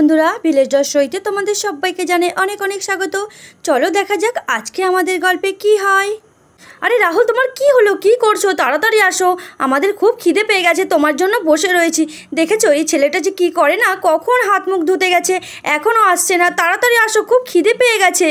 বন্ধুরা, ভিলেজ রসইতে তোমাদের সবাইকে জানাই অনেক অনেক স্বাগত। চলো দেখা যাক আজকে আমাদের গল্পে কি হয়। আরে রাহুল, তোমার কি হলো? কি করছো? তাড়াতাড়ি আসো, আমাদের খুব খিদে পেয়ে গেছে, তোমার জন্য বসে রয়েছি। দেখেছো এই ছেলেটা যে কি করে না, কখন হাত মুখ ধুতে গেছে এখনও আসছে না। তাড়াতাড়ি আসো, খুব খিদে পেয়ে গেছে।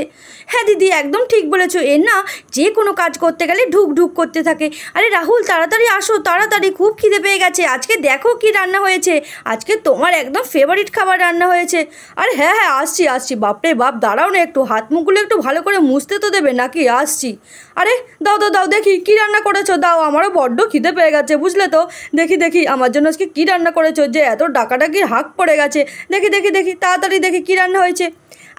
হ্যাঁ দিদি, একদম ঠিক বলেছো। এর না যে কোনো কাজ করতে গেলে ঢুক ঢুক করতে থাকে। আরে রাহুল তাড়াতাড়ি আসো, তাড়াতাড়ি, খুব খিদে পেয়ে গেছে। আজকে দেখো কি রান্না হয়েছে, আজকে তোমার একদম ফেভারিট খাবার রান্না হয়েছে। আরে হ্যাঁ হ্যাঁ আসছি আসছি। বাপরে বাপ, দাঁড়াও না একটু, হাত মুখগুলো একটু ভালো করে মুছতে তো দেবে নাকি? আসছি। আরে দাও দাও দাও, দেখি কি রান্না করেছো, দাও, আমারও বড্ড খিদে পেয়ে গেছে, বুঝলে তো। দেখি দেখি আমার জন্য আজকে কী রান্না করেছো, যে এত ডাকাডাকির হাঁক পড়ে গেছে। দেখি দেখি দেখি তাড়াতাড়ি দেখি কী রান্না হয়েছে।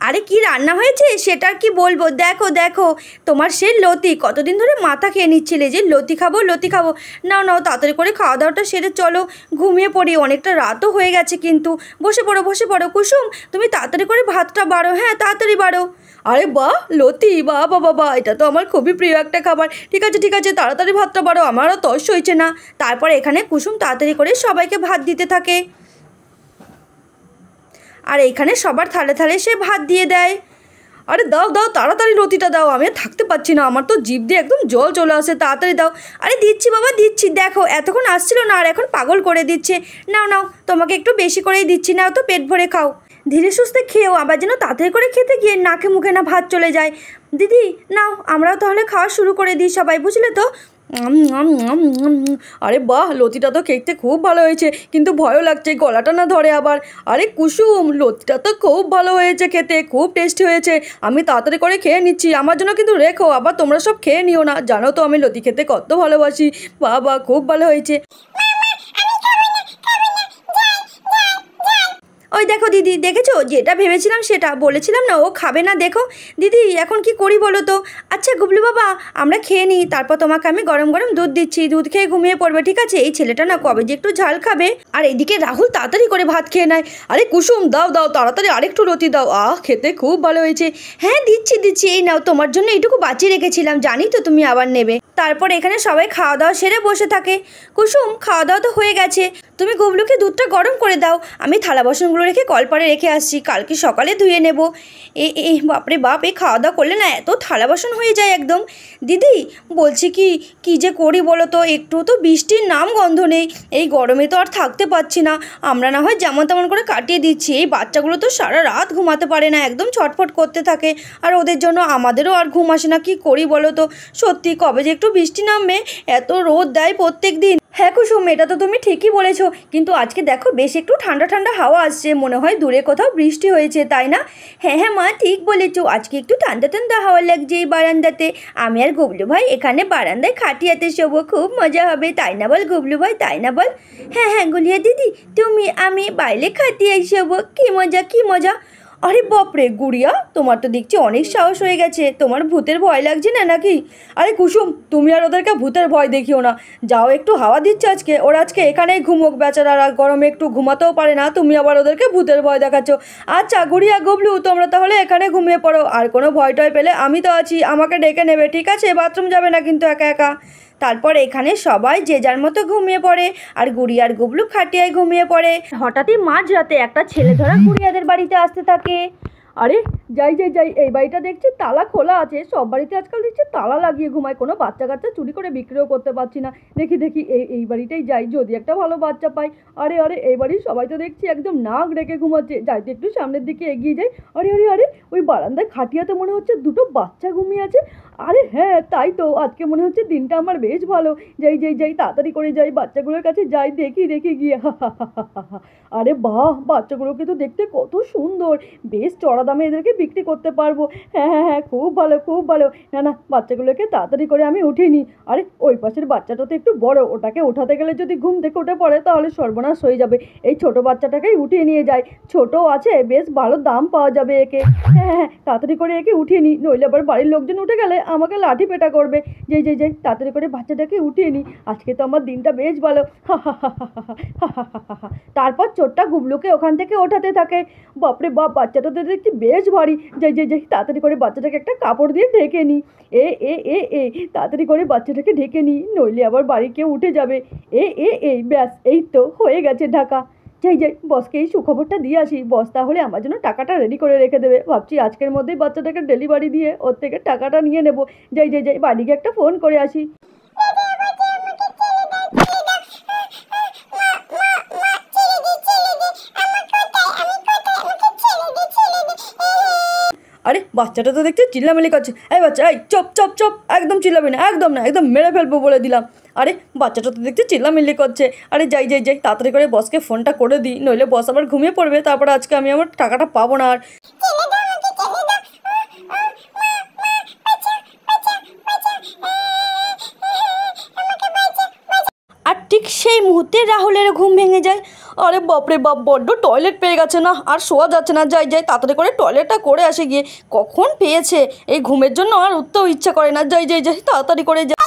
আরে কি রান্না হয়েছে সেটা কি বলবো, দেখো দেখো, তোমার সেই লতি, কতদিন ধরে মাথা খেয়ে নিচ্ছিলে যে লতি খাবো লতি খাবো। নাও নাও, তাড়াতাড়ি করে খাওয়া দাওয়াটা সেরে চলো ঘুমিয়ে পড়ি, অনেকটা রাতও হয়ে গেছে কিন্তু। বসে পড়ো বসে পড়ো। কুসুম, তুমি তাড়াতাড়ি করে ভাতটা বাড়ো, হ্যাঁ তাড়াতাড়ি বাড়ো। আরে বাহ, লতি, বাহ বাবা বাহ, এটা তো আমার খুবই প্রিয় একটা খাবার। ঠিক আছে ঠিক আছে, তাড়াতাড়ি ভাতটা বাড়ো, আমারও তর্স হয়েছে না। তারপর এখানে কুসুম তাড়াতাড়ি করে সবাইকে ভাত দিতে থাকে, আর এইখানে সবার থালে থালে সে ভাত দিয়ে দেয়। আরে দাও দাও, তাড়াতাড়ি লতিটা দাও, আমি আর থাকতে পারছি না, আমার তো জিভ দিয়ে একদম জল চলে আসে, তাড়াতাড়ি দাও। আরে দিচ্ছি বাবা দিচ্ছি, দেখো এতক্ষণ আসছিল না আর এখন পাগল করে দিচ্ছে। নাও নাও, তোমাকে একটু বেশি করেই দিচ্ছি, নাও তো পেট ভরে খাও। ধীরে সুস্থে খেয়েও, আবার যেন তাড়াতাড়ি করে খেতে গিয়ে নাকে মুখে না ভাত চলে যায়। দিদি নাও, আমরাও তাহলে খাওয়া শুরু করে দিই সবাই, বুঝলে তো। আরে বাহ, লতিটা তো খেতে খুব ভালো হয়েছে, কিন্তু ভয়ও লাগছে গলাটা না ধরে আবার। আরে কুসুম, লতিটা তো খুব ভালো হয়েছে, খেতে খুব টেস্টি হয়েছে। আমি তাড়াতাড়ি করে খেয়ে নিচ্ছি, আমার জন্য কিন্তু রেখো, আবার তোমরা সব খেয়ে নিও না, জানো তো আমি লতি খেতে কত ভালোবাসি। বাহ বাহ, খুব ভালো হয়েছে। ওই দেখো দিদি, দেখেছো যেটা ভেবেছিলাম সেটা, বলেছিলাম না ও খাবে না। দেখো দিদি এখন কি করি বলো তো। আচ্ছা গুবলু বাবা, আমরা খেয়ে নিই, তারপর তোমাকে আমি গরম গরম দুধ দিচ্ছি, দুধ খেয়ে ঘুমিয়ে পড়বে, ঠিক আছে? এই ছেলেটা না কবে যে একটু ঝাল খাবে। আর এইদিকে রাহুল তাড়াতাড়ি করে ভাত খেয়ে নেয়। আরে কুসুম দাও দাও, তাড়াতাড়ি আরেকটু লতি দাও, খেতে খুব ভালো হয়েছে। হ্যাঁ দিচ্ছি দিচ্ছি, এই নাও, তোমার জন্য এইটুকু বাঁচিয়ে রেখেছিলাম, জানি তো তুমি আবার নেবে। তারপর এখানে সবাই খাওয়া দাওয়া সেরে বসে থাকে। কুসুম, খাওয়া দাওয়া তো হয়ে গেছে, তুমি গুবলুকে দুধটা গরম করে দাও, আমি থালা বাসনগুলো রেখে কলপারে রেখে আসছি, কালকে সকালে ধুয়ে নেব। এই বাপরে বাপ, এই খাওয়া দাওয়া করলে না এত থালা বাসন হয়ে যায় একদম। দিদি বলছি কি যে করি বলো তো, একটু তো বৃষ্টির নাম গন্ধ নেই, এই গরমে তো আর থাকতে পারছি না। আমরা না হয় যেমন তেমন করে কাটিয়ে দিচ্ছি, এই বাচ্চাগুলো তো সারা রাত ঘুমাতে পারে না, একদম ছটফট করতে থাকে, আর ওদের জন্য আমাদেরও আর ঘুম আসে না। কি করি বলো তো, সত্যি কবে যে একটু বৃষ্টি নামবে, এত রোদ দেয় প্রত্যেক দিন। হ্যাঁ কুসুম, এটা তো তুমি ঠিকই বলেছো, কিন্তু আজকে দেখো বেশ একটু ঠান্ডা ঠান্ডা হাওয়া আসছে, মনে হয় দূরে কোথাও বৃষ্টি হয়েছে, তাই না? হ্যাঁ হ্যাঁ মা, ঠিক বলেছো, আজকে একটু ঠান্ডা ঠান্ডা হাওয়া লাগছে এই বারান্দাতে। আমি আর গুবলু ভাই এখানে বারান্দায় খাটিয়াতে শোবো, খুব মজা হবে, তাই না বল গুবলু ভাই, তাই না বল? হ্যাঁ হ্যাঁ গুলিয়া দিদি, তুমি আমি বাইরে খাটিয়ায় শোবো, কী মজা কী মজা। আরে বাপরে গুড়িয়া, তোমার তো দেখছি অনেক সাহস হয়ে গেছে, তোমার ভূতের ভয় লাগছে না নাকি? আরে কুসুম, তুমি আর ওদেরকে ভূতের ভয় দেখিও না, যাও একটু হাওয়া দিচ্ছে আজকে, ওরা আজকে এখানেই ঘুমোক, বেচারারা গরমে একটু ঘুমাতেও পারে না, তুমি আবার ওদেরকে ভূতের ভয় দেখাচ্ছ। আচ্ছা গুড়িয়া গুবলু, তোমরা তাহলে এখানে ঘুমিয়ে পড়ো, আর কোনো ভয় টয় পেলে আমি তো আছি, আমাকে ডেকে নেবে, ঠিক আছে? বাথরুম যাবে না কিন্তু একা একা। তারপর এখানে সবাই যে যার মতো ঘুমিয়ে পড়ে, আর গুড়িয়ার গুবলু খাটিয়ায় ঘুমিয়ে পড়ে। হঠাৎই মাঝরাতে একটা ছেলে ধরা গুড়িয়াদের বাড়িতে আসতে থাকে। আরে যাই যাই যাই, এই বাড়িটা দেখছি তালা খোলা আছে, সব বাড়িতে আজকাল দেখছি তালা লাগিয়ে ঘুমায়, কোনো বাচ্চা কাচ্চা চুরি করে বিক্রিও করতে পারছি না। দেখি দেখি এই বাড়িটাই যাই, যদি একটা ভালো বাচ্চা পাই। আরে আরে, এই বাড়ির সবাই তো দেখছি একদম নাক রেখে ঘুমাচ্ছে, যাইতে একটু সামনের দিকে এগিয়ে যাই। আরে আরে আরে, ওই বারান্দায় খাটিয়াতে মনে হচ্ছে দুটো বাচ্চা ঘুমিয়ে আছে। আরে হ্যাঁ তাই তো, আজকে মনে হচ্ছে দিনটা আমার বেশ ভালো। যাই যাই যাই, তাড়াতাড়ি করে যাই, বাচ্চাগুলোর কাছে যাই, দেখি দেখি গিয়ে। আরে বাহ, বাচ্চাগুলোকে তো দেখতে কত সুন্দর, বেশ চড়া দামে এদেরকে বিক্রি করতে পারবো। হ্যাঁ হ্যাঁ হ্যাঁ, খুব ভালো খুব ভালো। না না, বাচ্চাগুলোকে তাড়াতাড়ি করে আমি উঠিয়ে নিই। আরে ওই পাশের বাচ্চাটা তো একটু বড়, ওটাকে ওঠাতে গেলে যদি ঘুম থেকে উঠে পড়ে তাহলে সর্বনাশ হয়ে যাবে। এই ছোট বাচ্চাটাকেই উঠিয়ে নিয়ে যাই, ছোট আছে, বেশ ভালো দাম পাওয়া যাবে একে। হ্যাঁ হ্যাঁ, তাড়াতাড়ি করে একে উঠিয়ে নিই, নইলে আবার বাড়ির লোকজন উঠে গেলে আমাকে লাঠি পেটা করবে। যেই যেই যেই, তাড়াতাড়ি করে বাচ্চাটাকে উঠিয়ে নিই, আজকে তো আমার দিনটা বেশ ভালো। তারপর চোরটা গুবলুকে ওখান থেকে ওঠাতে থাকে। বাপরে বাপ, বাচ্চাটা তো দেখছি বেশ ভারী। যাই যাই যাই, তাড়াতাড়ি করে বাচ্চাটাকে একটা কাপড় দিয়ে ঢেকে নিই। এ তাড়াতাড়ি করে বাচ্চাটাকে ঢেকে নিই, নইলে আবার বাড়ি কেউ উঠে যাবে। ব্যাস, এই তো হয়ে গেছে ঢাকা। যাই যাই বসকে এই সুখবরটা দিয়ে আসি, বস তাহলে আমার জন্য টাকাটা রেডি করে রেখে দেবে। ভাবছি আজকের মধ্যেই বাচ্চাটাকে ডেলিভারি দিয়ে ওর থেকে টাকাটা নিয়ে নেব। যাই যাই যাই বাড়ি গিয়ে একটা ফোন করে আসি। আরে বাচ্চাটা তো দেখতে চিল্লামিল্লি করছে। এই বাচ্চা, এই চপ চপ চপ, একদম চিল্লাবি না, একদম না, একদম মেরে ফেলবো বলে দিলাম। আরে বাচ্চাটা তো দেখতে চিল্লামিল্লি করছে। আরে যাই যাই যাই তাড়াতাড়ি করে বসকে ফোনটা করে দিই, নইলে বস আবার ঘুমিয়ে পড়বে, তারপরে আজকে আমি আমার টাকাটা পাবো না। আর ঠিক সেই মুহূর্তে রাহুলের ঘুম ভেঙে যায়। আরে বাপরে বাপ, বড্ড টয়লেট পেয়ে গেছে, না আর শোয়া যাচ্ছে না। যাই যাই তাড়াতাড়ি করে টয়লেটটা করে আসে গিয়ে। কখন পেয়েছে, এই ঘুমের জন্য আর উঠতেও ইচ্ছা করে না। যাই যাই যাই তাড়াতাড়ি করে যাই।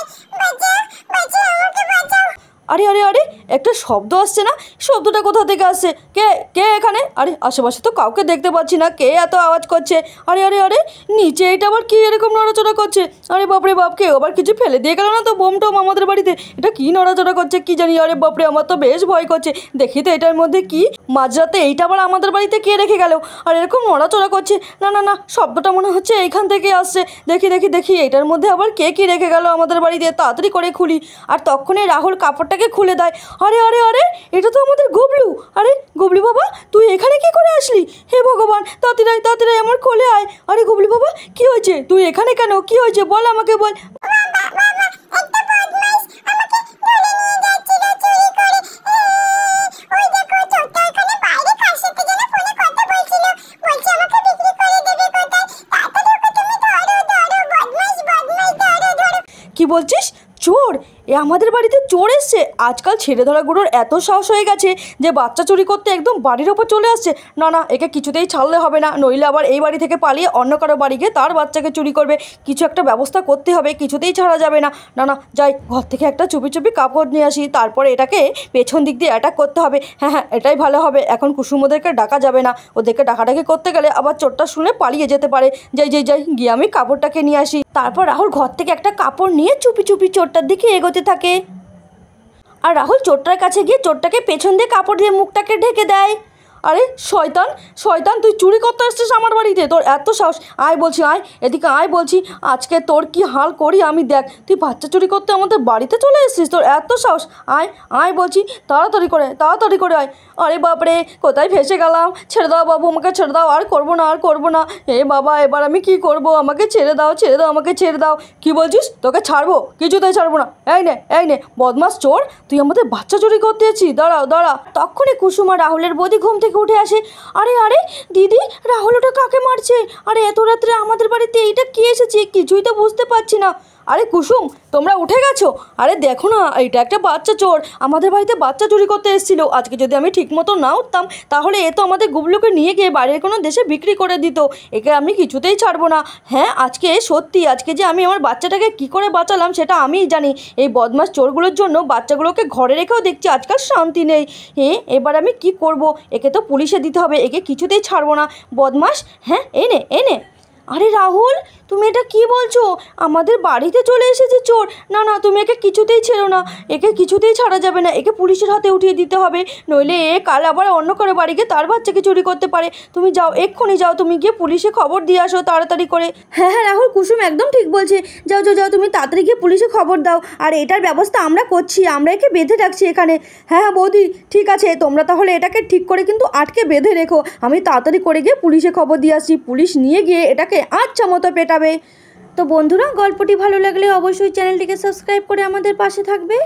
আরে আরে আরে, একটা শব্দ আসছে না, শব্দটা কোথা থেকে আসছে? কে কে এখানে? আরে আশেপাশে তো কাউকে দেখতে পাচ্ছি না, কে এত আওয়াজ করছে? আরে আরে আরে, নিচে এটা আবার কি এরকম নড়াচড়া করছে? আরে বাপরে বাপ, কেউ আবার কিছু ফেলে দিয়ে গেল না তো বোম টোম আমাদের বাড়িতে? এটা কি নড়াচড়া করছে কি জানি। আরে বাপরে, আমার তো বেশ ভয় করছে। দেখি তো এটার মধ্যে কি। মাঝরাতে এইটা আবার আমাদের বাড়িতে কে রেখে গেল? আর এরকম নড়াচড়া করছে। না না না, শব্দটা মনে হচ্ছে এইখান থেকে আসছে। দেখি দেখি দেখি এটার মধ্যে আবার কে কি রেখে গেল আমাদের বাড়িতে। তাড়াতাড়ি করে খুলি। আর তখনই রাহুল কাপড়টাকে খুলে দেয়। আরে আরে আরে, এটা তো আমাদের গুবলু। আরে গুবলু বাবা, তুই এখানে কি করে আসলি? হে ভগবান, তাড়াতাড়ি তাড়াতাড়ি আমার কোলে আয়। আরে গুবলু বাবা, কি হয়েছে? তুই এখানে কেন? কি হয়েছে বল, আমাকে বল। কি বলছিস? চোর? এ আমাদের বাড়িতে চোর এসছে? আজকাল ছেড়ে ধরা গুঁড়োর এত সাহস হয়ে গেছে যে বাচ্চা চুরি করতে একদম বাড়ির ওপর চলে আসছে। না না, একে কিছুতেই ছাড়লে হবে না, নইলে আবার এই বাড়ি থেকে পালিয়ে অন্য কারো বাড়ি গিয়ে তার বাচ্চাকে চুরি করবে। কিছু একটা ব্যবস্থা করতে হবে, কিছুতেই ছাড়া যাবে না। না না, যাই ঘর থেকে একটা চুপি চুপি কাপড় নিয়ে আসি, তারপরে এটাকে পেছন দিক দিয়ে অ্যাটাক করতে হবে। হ্যাঁ হ্যাঁ, এটাই ভালো হবে। এখন কুসুম ওদেরকে ডাকা যাবে না, ওদেরকে ডাকাডাকি করতে গেলে আবার চোরটা শুনে পালিয়ে যেতে পারে। যাই যাই যাই গিয়ে আমি কাপড়টাকে নিয়ে আসি। তারপর রাহুল ঘর থেকে একটা কাপড় নিয়ে চুপি চুপি চোরটার দিকে এগোতে থাকে। আর রাহুল চোরটার কাছে গিয়ে চোরটাকে পেছন দিয়ে কাপড় দিয়ে মুখটাকে ঢেকে দেয়। আরে শয়তান শয়তান, তুই চুরি করতে আসছিস আমার বাড়িতে? তোর এত সাহস? আয় বলছি, আয় এদিকে আয় বলছি। আজকে তোর কি হাল করি আমি দেখ। তুই বাচ্চা চুরি করতে আমাদের বাড়িতে চলে এসেছিস, তোর এত সাহস? আয় আয় বলছি, তাড়াতাড়ি করে আয়। আরে বাপরে, কোথায় ফেসে গেলাম। ছেড়ে দাও বাবু, আমাকে ছেড়ে দাও, আর করবো না আর করবো না। এ বাবা, এবার আমি কি করব? আমাকে ছেড়ে দাও আমাকে ছেড়ে দাও। কি বলছিস? তোকে ছাড়বো? কিছুতেই ছাড়বো না। এই নে বদমাস চোর, তুই আমাদের বাচ্চা চুরি করতে এসেছিস। দাঁড়া। তখনই কুসুম আর রাহুলের বৌদি ঘুম থেকে উঠে আসে। আরে আরে দিদি, রাহুল ওটা কাকে মারছে? আরে এত রাত্রে আমাদের বাড়িতে এইটা কি এসেছে? কিছুই তো বুঝতে পারছি না। আরে কুসুম, তোমরা উঠে গেছো? আরে দেখো না, এটা একটা বাচ্চা চোর আমাদের বাড়িতে বাচ্চা চুরি করতে এসেছিল। আজকে যদি আমি ঠিক মতো না উঠতাম, তাহলে এ তো আমাদের গুবলুকে নিয়ে গিয়ে বাইরের কোনো দেশে বিক্রি করে দিত। একে আমি কিছুতেই ছাড়বো না। হ্যাঁ, আজকে যে আমি আমার বাচ্চাটাকে কি করে বাঁচালাম সেটা আমিই জানি। এই বদমাস চোরগুলোর জন্য বাচ্চাগুলোকে ঘরে রেখেও দেখছি আজকাল শান্তি নেই। এবার আমি কি করব? একে তো পুলিশে দিতে হবে, একে কিছুতেই ছাড়বো না। বদমাস, হ্যাঁ এনে। আরে রাহুল, তুমি এটা কি বলছো? আমাদের বাড়িতে চলে এসেছে চোর। না না, তুমি একে কিছুতেই ছেড়ো না, একে কিছুতেই ছাড়া যাবে না। একে পুলিশের হাতে উঠিয়ে দিতে হবে, নইলে এ কাল আবার অন্য কারো বাড়ি গিয়ে তার বাচ্চাকে চুরি করতে পারে। তুমি যাও, এক্ষুনি যাও, তুমি গিয়ে পুলিশে খবর দিয়ে আসো তাড়াতাড়ি করে। হ্যাঁ হ্যাঁ রাহুল, কুসুম একদম ঠিক বলছে। যাও, তুমি তাড়াতাড়ি গিয়ে পুলিশে খবর দাও। আর এটার ব্যবস্থা আমরা করছি, আমরা একে বেঁধে রাখছি এখানে। হ্যাঁ বৌদি, ঠিক আছে, তোমরা তাহলে এটাকে ঠিক করে কিন্তু আটকে বেঁধে রেখো। আমি তাড়াতাড়ি করে গিয়ে পুলিশে খবর দিয়ে আসছি, পুলিশ নিয়ে গিয়ে এটাকে আচ্ছা মতো পেটাবে। তো বন্ধুরা, গল্পটি ভালো লাগলে অবশ্যই চ্যানেলটিকে সাবস্ক্রাইব করে আমাদের পাশে থাকবে।